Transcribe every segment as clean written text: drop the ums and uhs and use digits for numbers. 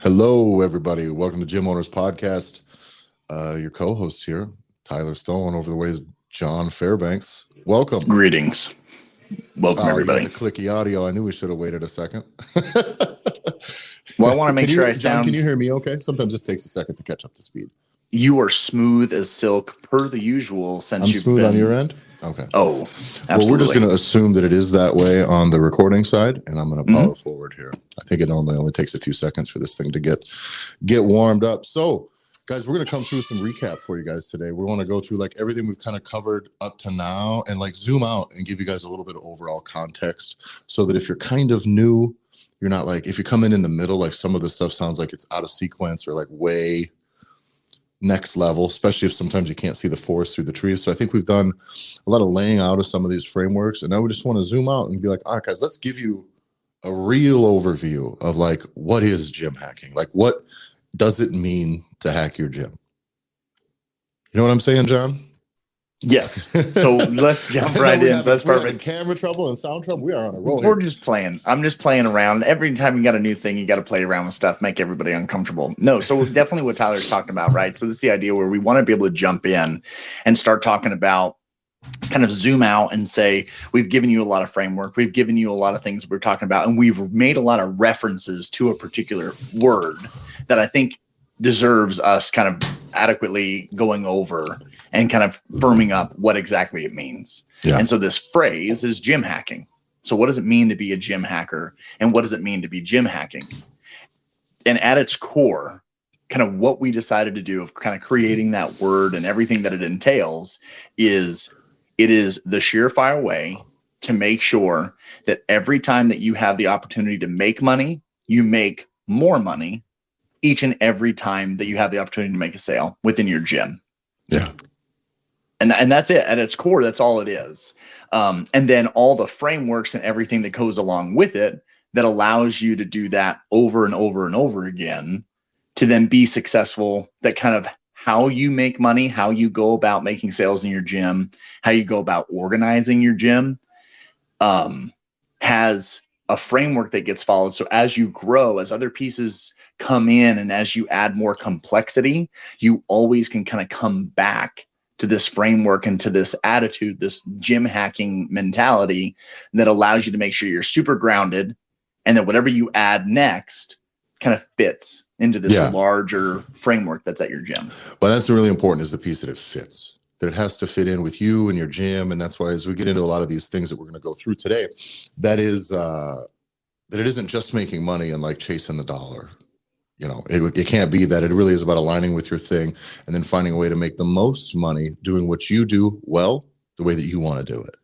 Hello, everybody. Welcome to Gym Owners Podcast. Your co-host here, Tyler Stone. Over the way is John Fairbanks. Welcome. Greetings. Welcome, everybody. You got the clicky audio. I knew we should have waited a second. Well, I want to make sure John, can you hear me okay? Sometimes this takes a second to catch up to speed. You are smooth as silk per the usual since I'm smooth on your end? Okay. Oh, absolutely. Well, we're just going to assume that it is that way on the recording side, and I'm going to power forward here. I think it normally only takes a few seconds for this thing to get warmed up. So, guys, we're going to come through some recap for you guys today. We want to go through like everything we've kind of covered up to now and like zoom out and give you guys a little bit of overall context so that if you're kind of new, you're not like, if you come in the middle, like some of the stuff sounds like it's out of sequence or like way next level, especially if sometimes you can't see the forest through the trees. So I think we've done a lot of laying out of some of these frameworks, and now we just want to zoom out and be like, all right, guys, let's give you a real overview of like, what is gym hacking? Like, what does it mean to hack your gym? You know what I'm saying, John? Yes. So let's jump right in. That's perfect. Camera trouble and sound trouble. We are on a roll. We're just playing. I'm just playing around. Every time you got a new thing, you got to play around with stuff, make everybody uncomfortable. No, so definitely what Tyler's talking about, right? So this is the idea where we want to be able to jump in and start talking about, kind of zoom out and say, we've given you a lot of framework. We've given you a lot of things we're talking about, and we've made a lot of references to a particular word that I think deserves us kind of adequately going over and kind of firming up what exactly it means. Yeah. And so this phrase is gym hacking. So what does it mean to be a gym hacker? And what does it mean to be gym hacking? And at its core, kind of what we decided to do of kind of creating that word and everything that it entails is it is the surefire way to make sure that every time that you have the opportunity to make money, you make more money each and every time that you have the opportunity to make a sale within your gym. Yeah. And that's it. At its core, that's all it is. And then all the frameworks and everything that goes along with it that allows you to do that over and over and over again to then be successful, that kind of how you make money, how you go about making sales in your gym, how you go about organizing your gym, has a framework that gets followed. So as you grow, as other pieces come in and as you add more complexity, you always can kind of come back to this framework and to this attitude, this gym hacking mentality that allows you to make sure you're super grounded and that whatever you add next kind of fits into this larger framework that's at your gym. But that's really important, is the piece that it fits, that it has to fit in with you and your gym. And that's why as we get into a lot of these things that we're going to go through today, that is that it isn't just making money and like chasing the dollar. You know, it can't be that. It really is about aligning with your thing and then finding a way to make the most money doing what you do well, the way that you want to do it.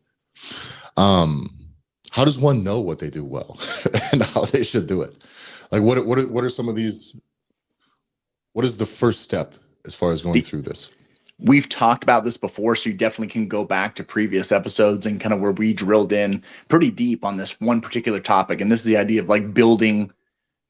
How does one know what they do well and how they should do it? Like what are some of these? What is the first step as far as going through this? We've talked about this before, so you definitely can go back to previous episodes and kind of where we drilled in pretty deep on this one particular topic. And this is the idea of like building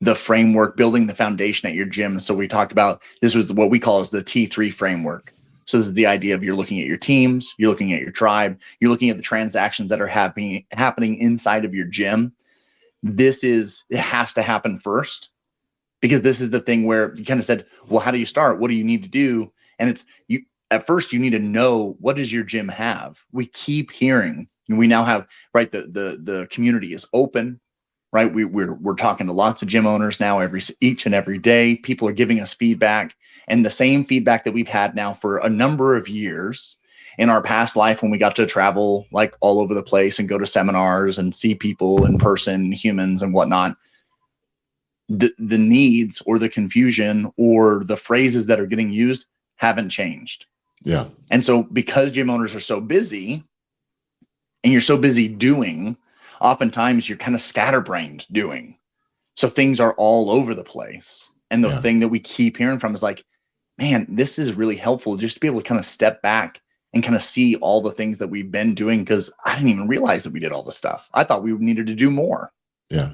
the framework, building the foundation at your gym. So we talked about, this was what we call as the T3 framework. So this is the idea of you're looking at your teams, you're looking at your tribe, you're looking at the transactions that are happening inside of your gym. It has to happen first, because this is the thing where you kind of said, well, how do you start? What do you need to do? And it's you. At first, you need to know, what does your gym have? We keep hearing, and we now have, right, the community is open, right? We're talking to lots of gym owners now each and every day. People are giving us feedback, and the same feedback that we've had now for a number of years in our past life when we got to travel like all over the place and go to seminars and see people in person, humans and whatnot. The needs or the confusion or the phrases that are getting used haven't changed. Yeah. And so because gym owners are so busy and you're so busy doing, oftentimes you're kind of scatterbrained doing. So things are all over the place. And the thing that we keep hearing from is like, man, this is really helpful just to be able to kind of step back and kind of see all the things that we've been doing, because I didn't even realize that we did all this stuff. I thought we needed to do more. Yeah.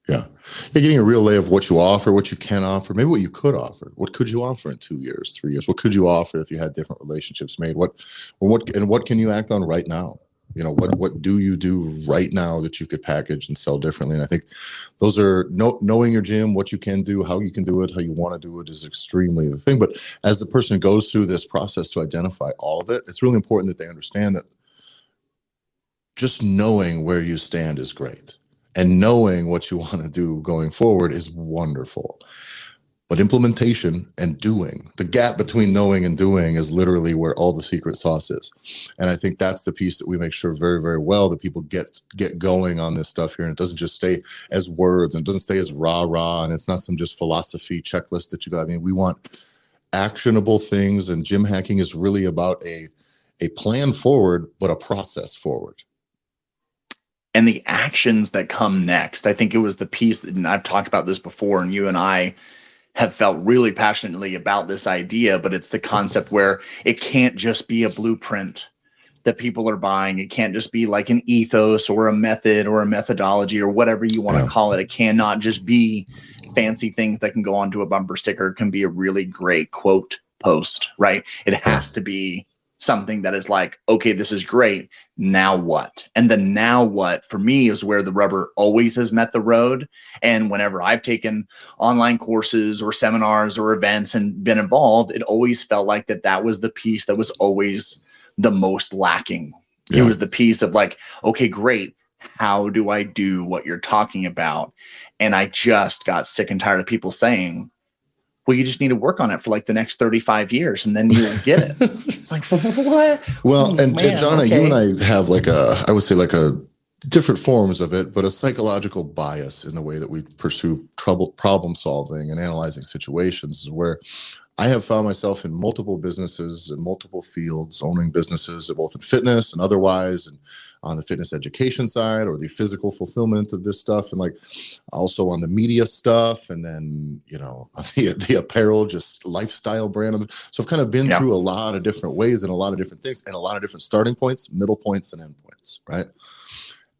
Yeah. You're getting a real lay of what you offer, what you can offer, maybe what you could offer. What could you offer in 2 years, 3 years? What could you offer if you had different relationships made? What can you act on right now? You know, what do you do right now that you could package and sell differently? And I think those are knowing your gym, what you can do, how you can do it, how you want to do it is extremely the thing. But as the person goes through this process to identify all of it, it's really important that they understand that just knowing where you stand is great. And knowing what you want to do going forward is wonderful. But implementation and doing, the gap between knowing and doing is literally where all the secret sauce is. And I think that's the piece that we make sure very, very well that people get going on this stuff here. And it doesn't just stay as words and it doesn't stay as rah. And it's not some just philosophy checklist that you got. I mean, we want actionable things, and gym hacking is really about a plan forward, but a process forward. And the actions that come next. I think it was the piece that, and I've talked about this before, and you and I have felt really passionately about this idea, but it's the concept where it can't just be a blueprint that people are buying. It can't just be like an ethos or a method or a methodology or whatever you want to call it. It cannot just be fancy things that can go onto a bumper sticker. It can be a really great quote post, right? It has to be something that is like, okay, this is great. Now what? And the now what for me is where the rubber always has met the road. And whenever I've taken online courses or seminars or events and been involved, it always felt like that was the piece that was always the most lacking. It was the piece of like, okay, great. How do I do what you're talking about? And I just got sick and tired of people saying, well, you just need to work on it for like the next 35 years and then you'll get it. It's like, what? Well, and Jonna, you and I have like I would say like a different forms of it, but a psychological bias in the way that we pursue problem solving and analyzing situations, where I have found myself in multiple businesses in multiple fields, owning businesses both in fitness and otherwise, and on the fitness education side or the physical fulfillment of this stuff, and like also on the media stuff, and then, you know, the apparel, just lifestyle brand. So I've kind of been through a lot of different ways and a lot of different things and a lot of different starting points, middle points, and end points, right?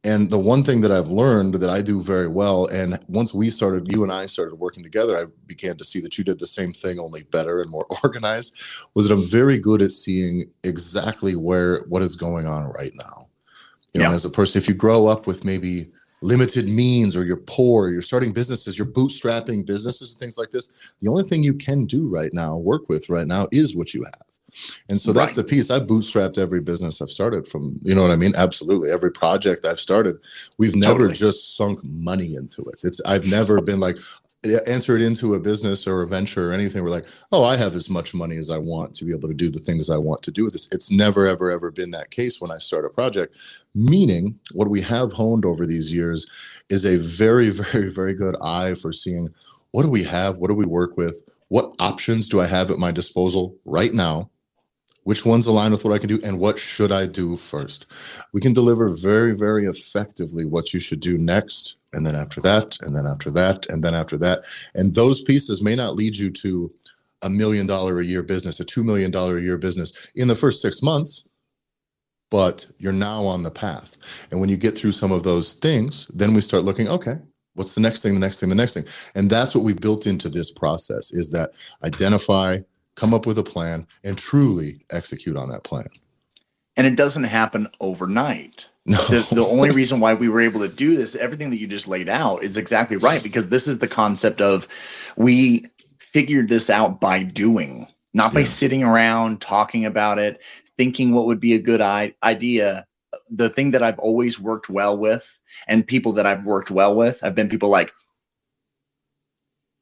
And the one thing that I've learned that I do very well, and once you and I started working together, I began to see that you did the same thing, only better and more organized, was that I'm very good at seeing exactly what is going on right now. You know, and as a person, if you grow up with maybe limited means, or you're poor, you're starting businesses, you're bootstrapping businesses, things like this, the only thing you can do right now, work with right now, is what you have. And so that's the piece. I've bootstrapped every business I've started from, you know what I mean? Absolutely. Every project I've started, we've never just sunk money into it. I've never been like, entered into a business or a venture or anything. We're like, oh, I have as much money as I want to be able to do the things I want to do with this. It's never, ever, ever been that case when I start a project. Meaning, what we have honed over these years is a very, very, very good eye for seeing, what do we have? What do we work with? What options do I have at my disposal right now? Which ones align with what I can do, and what should I do first? We can deliver very, very effectively what you should do next, and then after that, and then after that, and then after that. And those pieces may not lead you to $1 million a year business, a $2 million a year business in the first 6 months, but you're now on the path. And when you get through some of those things, then we start looking, okay, what's the next thing, the next thing, the next thing? And that's what we built into this process, is that identify, come up with a plan, and truly execute on that plan. And it doesn't happen overnight. No. The only reason why we were able to do this, everything that you just laid out, is exactly right, because this is the concept of, we figured this out by doing, not by sitting around talking about it, thinking what would be a good idea. The thing that I've always worked well with, and people that I've worked well with, have been people like,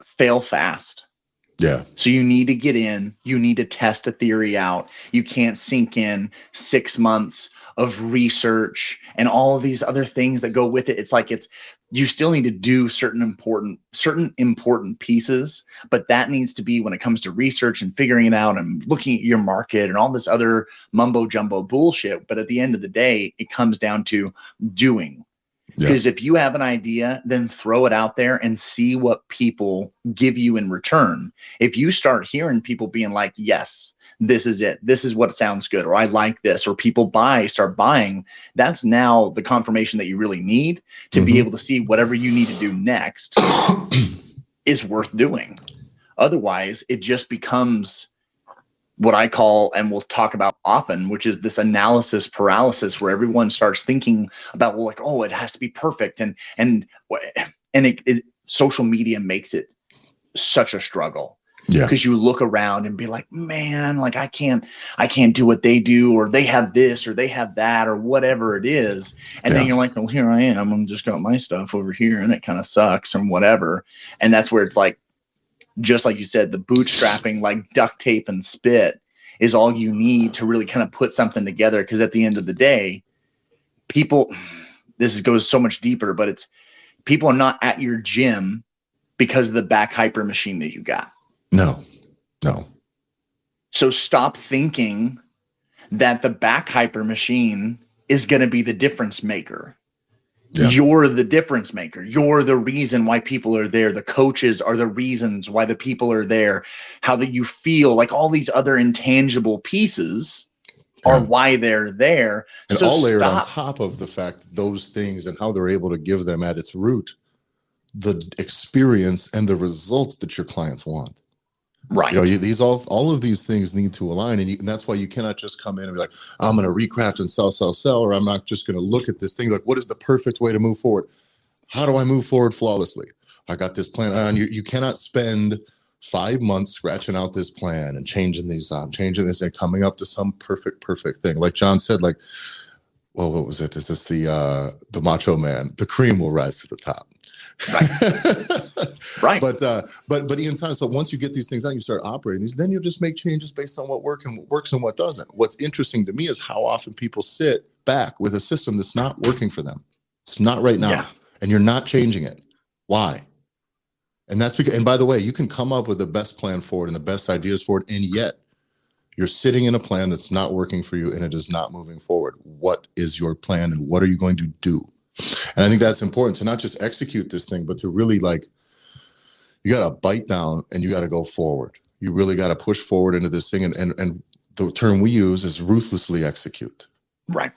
fail fast. Yeah. So you need to get in, you need to test a theory out. You can't sink in 6 months of research and all of these other things that go with it. It's like, you still need to do certain important pieces, but that needs to be, when it comes to research and figuring it out and looking at your market and all this other mumbo jumbo bullshit. But at the end of the day, it comes down to doing. Because if you have an idea, then throw it out there and see what people give you in return. If you start hearing people being like, yes, this is it, this is what sounds good, or I like this, or people start buying, that's now the confirmation that you really need to be able to see whatever you need to do next is worth doing. Otherwise, it just becomes what I call, and we'll talk about often, which is this analysis paralysis, where everyone starts thinking about, well, like, oh, it has to be perfect, and social media makes it such a struggle. Yeah. Because you look around and be like, man, like I can't do what they do, or they have this, or they have that, or whatever it is. And then you're like, well, here I am. I'm just got my stuff over here, and it kind of sucks and whatever. And that's where it's like, just like you said, the bootstrapping, like duct tape and spit, is all you need to really kind of put something together. Because at the end of the day, people, goes so much deeper, but it's, people are not at your gym because of the back hyper machine that you got. No. So stop thinking that the back hyper machine is going to be the difference maker. Yeah. You're the difference maker. You're the reason why people are there. The coaches are the reasons why the people are there. How that you feel, like all these other intangible pieces are why they're there. And all layered on top of the fact that those things and how they're able to give them at its root the experience and the results that your clients want. Right. These all of these things need to align, and that's why you cannot just come in and be like, I'm going to recraft and sell, or I'm not just going to look at this thing like, what is the perfect way to move forward? How do I move forward flawlessly? I got this plan on. You cannot spend 5 months scratching out this plan and changing this and coming up to some perfect thing. Like John said, like, well, what was it? Is this the Macho Man? The cream will rise to the top. Right. But in time, so once you get these things out, you start operating these, then you just make changes based on what works and what doesn't. What's interesting to me is how often people sit back with a system that's not working for them. It's not right now. And you're not changing it. Why? And that's because, and by the way, you can come up with the best plan for it and the best ideas for it, and yet you're sitting in a plan that's not working for you and it is not moving forward. What is your plan and what are you going to do? And I think that's important, to not just execute this thing, but to really, like, you got to bite down and you got to go forward. You really got to push forward into this thing. And the term we use is ruthlessly execute. Right.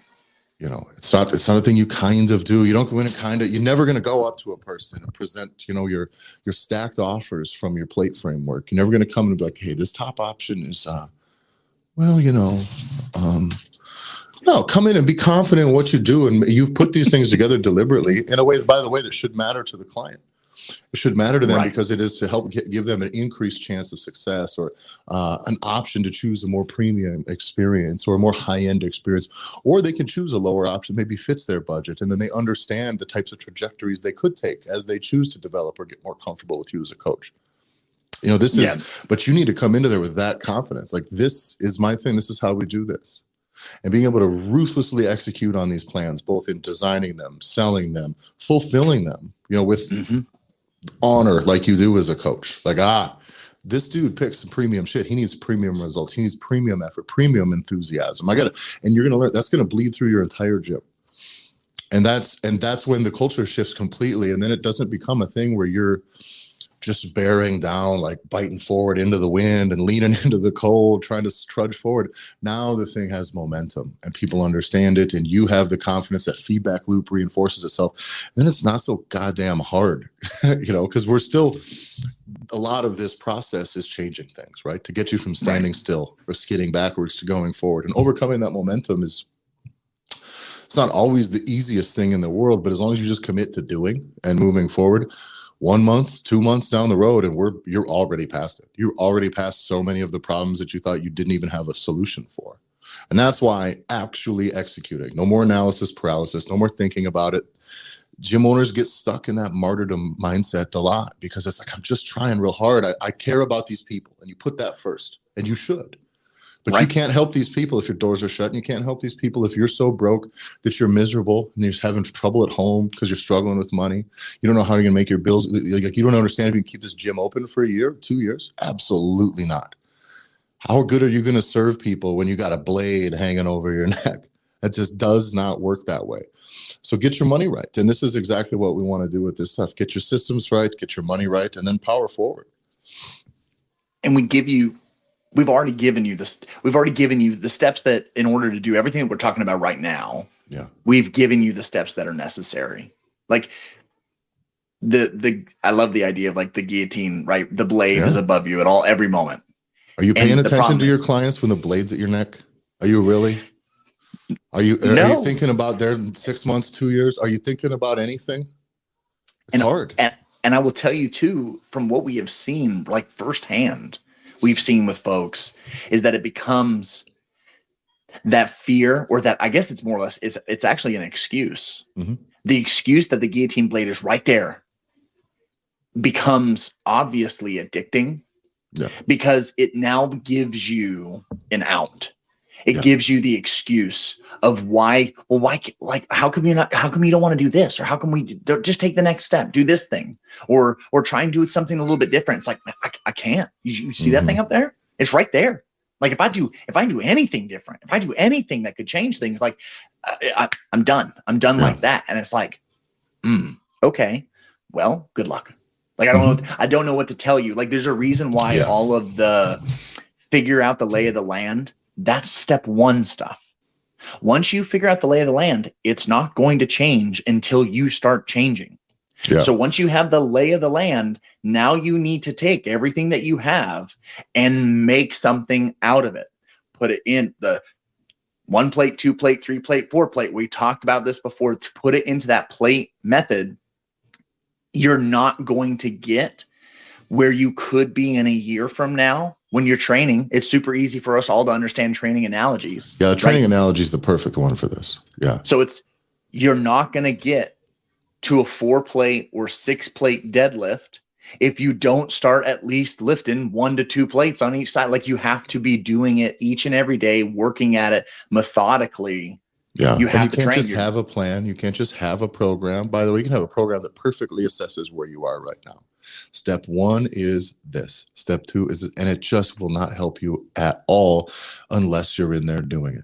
It's not a thing you kind of do. You don't go in and you're never going to go up to a person and present, your stacked offers from your plate framework. You're never going to come and be like, hey, this top option is, no, come in and be confident in what you do. And you've put these things together deliberately in a way, by the way, that should matter to the client. It should matter to them because it is to help give them an increased chance of success, or an option to choose a more premium experience or a more high-end experience. Or they can choose a lower option, maybe fits their budget. And then they understand the types of trajectories they could take as they choose to develop or get more comfortable with you as a coach. But you need to come into there with that confidence. Like, this is my thing. This is how we do this. And being able to ruthlessly execute on these plans, both in designing them, selling them, fulfilling them, with honor, like you do as a coach. Like, this dude picks some premium shit. He needs premium results. He needs premium effort, premium enthusiasm. And you're going to learn, that's going to bleed through your entire gym. And that's when the culture shifts completely. And then it doesn't become a thing where you're just bearing down, like biting forward into the wind and leaning into the cold, trying to trudge forward. Now the thing has momentum and people understand it, and you have the confidence. That feedback loop reinforces itself. And then it's not so goddamn hard, because we're still, a lot of this process is changing things, right? To get you from standing still or skidding backwards to going forward, and overcoming that momentum it's not always the easiest thing in the world, but as long as you just commit to doing and moving forward, 1 month, 2 months down the road, and you're already past it. You're already past so many of the problems that you thought you didn't even have a solution for. And that's why actually executing, no more analysis paralysis, no more thinking about it. Gym owners get stuck in that martyrdom mindset a lot, because it's like, I'm just trying real hard. I care about these people, and you put that first, and you should. But you can't help these people if your doors are shut, and you can't help these people if you're so broke that you're miserable and you're just having trouble at home because you're struggling with money. You don't know how you're going to make your bills. Like, you don't understand if you can keep this gym open for a year, 2 years. Absolutely not. How good are you going to serve people when you got a blade hanging over your neck? That just does not work that way. So get your money right. And this is exactly what we want to do with this stuff. Get your systems right, get your money right, and then power forward. And we've already given you this. We've already given you the steps that, in order to do everything that we're talking about right now, we've given you the steps that are necessary. Like I love the idea of like the guillotine, right? The blade is above you at every moment. Are you paying And the attention problem to your is- clients when the blade's at your neck? Are you really? Are you No. thinking about their 6 months, 2 years? Are you thinking about anything? It's And, hard. and I will tell you too, from what we have seen, like firsthand, we've seen with folks, is that it becomes that fear, or that, I guess it's more or less, it's actually an excuse. Mhm. The excuse that the guillotine blade is right there becomes obviously addicting, Yeah. because it now gives you an out. It Yeah. gives you the excuse of why, like, how come you don't want to do this? Or how come we don't just take the next step, do this thing, or try and do something a little bit different? It's like, I can't. You see that thing up there? It's right there. Like, if I do anything different, if I do anything that could change things, like, I'm done. I'm done Yeah. like that. And it's like, okay, well, good luck. Like, I don't know what to tell you. Like, there's a reason why Yeah. all of the figure out the lay of the land, that's step one stuff. Once you figure out the lay of the land, it's not going to change until you start changing. Yeah. So once you have the lay of the land, now you need to take everything that you have and make something out of it. Put it in the 1 plate, 2 plate, 3 plate, 4 plate. We talked about this before. To put it into that plate method, you're not going to get where you could be in a year from now when you're training. It's super easy for us all to understand training analogies. Yeah, the training right? analogy is the perfect one for this. Yeah. So you're not going to get to a 4 plate or 6 plate deadlift if you don't start at least lifting 1 to 2 plates on each side. Like, you have to be doing it each and every day, working at it methodically. Yeah. You have and you to can't train just have a plan. You can't just have a program. By the way, you can have a program that perfectly assesses where you are right now. Step 1 is this. Step 2 is, and it just will not help you at all unless you're in there doing it.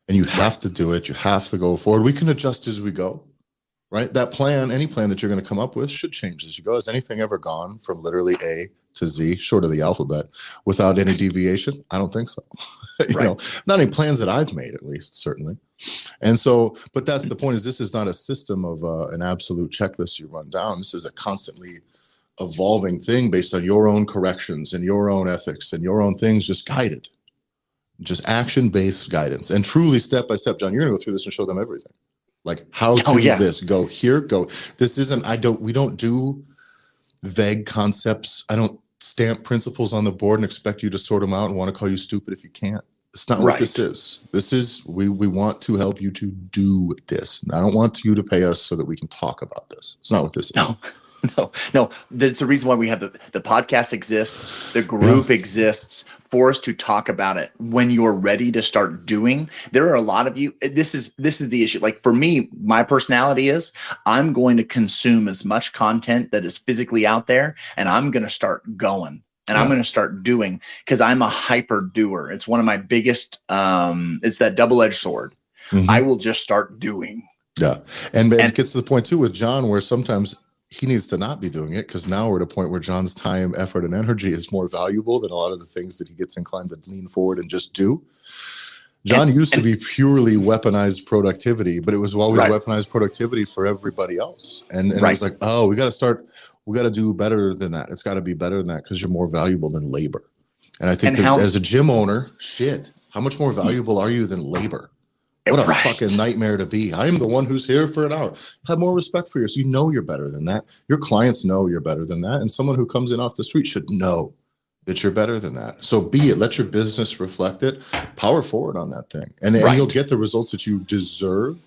And you have to do it. You have to go forward. We can adjust as we go, right? That plan, any plan that you're going to come up with, should change as you go. Has anything ever gone from literally A to Z, short of the alphabet, without any deviation? I don't think so. you know, not any plans that I've made, at least, certainly. And so, but that's the point, is this is not a system of an absolute checklist you run down. This is a constantly evolving thing based on your own corrections and your own ethics and your own things, just guided, just action-based guidance, and truly step-by-step. John, you're gonna go through this and show them everything, like how to this, go here, go. This isn't, we don't do vague concepts. I don't stamp principles on the board and expect you to sort them out and want to call you stupid if you can't. It's not what this is. This is, we want to help you to do this. I don't want you to pay us so that we can talk about this. It's not what this is. No. There's a reason why we have the podcast exists, the group exists, for us to talk about it. When you're ready to start doing, there are a lot of you. This is the issue. Like, for me, my personality is, I'm going to consume as much content that is physically out there, and I'm going to start going. And I'm going to start doing, because I'm a hyper doer. It's one of my biggest, it's that double-edged sword. I will just start doing. Yeah. And it gets to the point too with John, where sometimes he needs to not be doing it, because now we're at a point where John's time, effort, and energy is more valuable than a lot of the things that he gets inclined to lean forward and just do. John used to be purely weaponized productivity, but it was always weaponized productivity for everybody else. And it was like, oh, we got to do better than that. It's got to be better than that, because you're more valuable than labor. And I think that as a gym owner, how much more valuable are you than labor? What a fucking nightmare to be. I'm the one who's here for an hour. Have more respect for yourself. You know you're better than that. Your clients know you're better than that. And someone who comes in off the street should know that you're better than that. So be it. Let your business reflect it. Power forward on that thing. And you'll get the results that you deserve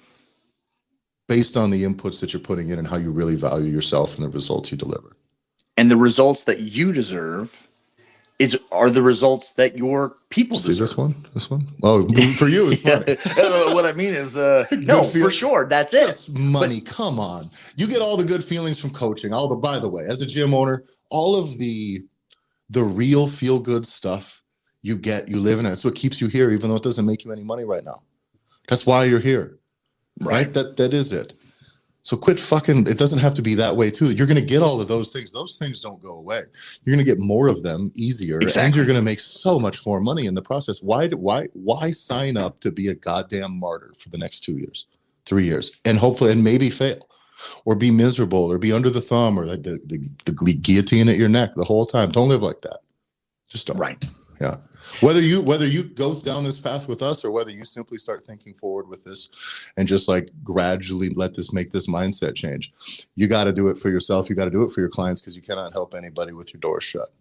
based on the inputs that you're putting in and how you really value yourself and the results you deliver. And the results that you deserve are the results that your people deserve. See this one? Oh, for you, it's money. What I mean is, no, for sure, that's just money. Come on, you get all the good feelings from coaching. By the way, as a gym owner, all of the real feel good stuff you live in it. That's what keeps you here, even though it doesn't make you any money right now. That's why you're here, right? That is it. So quit fucking, it doesn't have to be that way too. You're going to get all of those things. Those things don't go away. You're going to get more of them easier, and you're going to make so much more money in the process. Why sign up to be a goddamn martyr for the next 2 years, 3 years, and hopefully, and maybe fail, or be miserable, or be under the thumb, or like the guillotine at your neck the whole time? Don't live like that. Just don't. Yeah. Whether you go down this path with us or whether you simply start thinking forward with this and just like gradually make this mindset change, you got to do it for yourself. You got to do it for your clients because you cannot help anybody with your doors shut.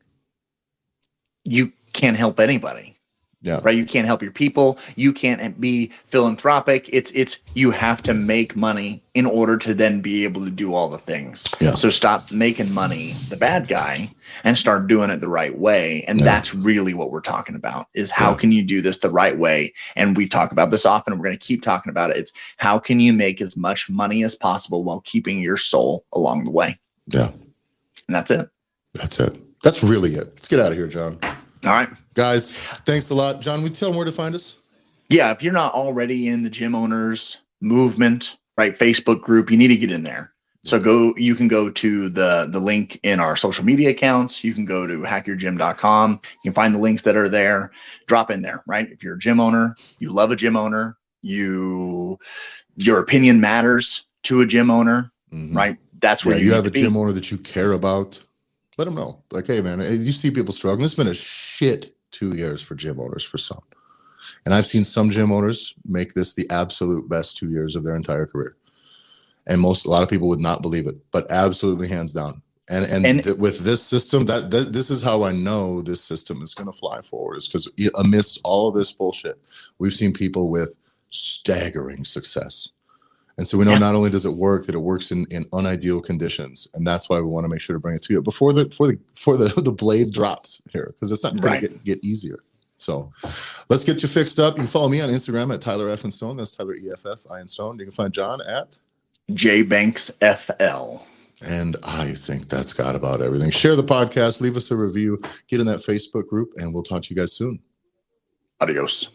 You can't help anybody. Yeah. Right. You can't help your people. You can't be philanthropic. It's you have to make money in order to then be able to do all the things. Yeah. So stop making money the bad guy and start doing it the right way. And that's really what we're talking about is how can you do this the right way? And we talk about this often and we're going to keep talking about it. It's how can you make as much money as possible while keeping your soul along the way? Yeah. And that's it. That's it. That's really it. Let's get out of here, John. All right. Guys, thanks a lot. John, we tell them where to find us? Yeah, if you're not already in the gym owners movement, right, Facebook group, you need to get in there. So you can go to the link in our social media accounts. You can go to hackyourgym.com. You can find the links that are there. Drop in there, right? If you're a gym owner, you love a gym owner, your opinion matters to a gym owner, right? That's where you have a gym owner that you care about. Let them know. Like, hey, man, you see people struggling. It's been a shit 2 years for gym owners for some. And I've seen some gym owners make this the absolute best 2 years of their entire career. And a lot of people would not believe it, but absolutely hands down. And with this system, this is how I know this system is going to fly forward, is because amidst all of this bullshit, we've seen people with staggering success. And so we know not only does it work, that it works in unideal conditions, and that's why we want to make sure to bring it to you before the blade drops here, because it's not going to get easier. So let's get you fixed up. You can follow me on Instagram at Tyler F. and Stone. That's Tyler EFF I and Stone. You can find John at JBanksFL. And I think that's got about everything. Share the podcast, leave us a review, get in that Facebook group, and we'll talk to you guys soon. Adios.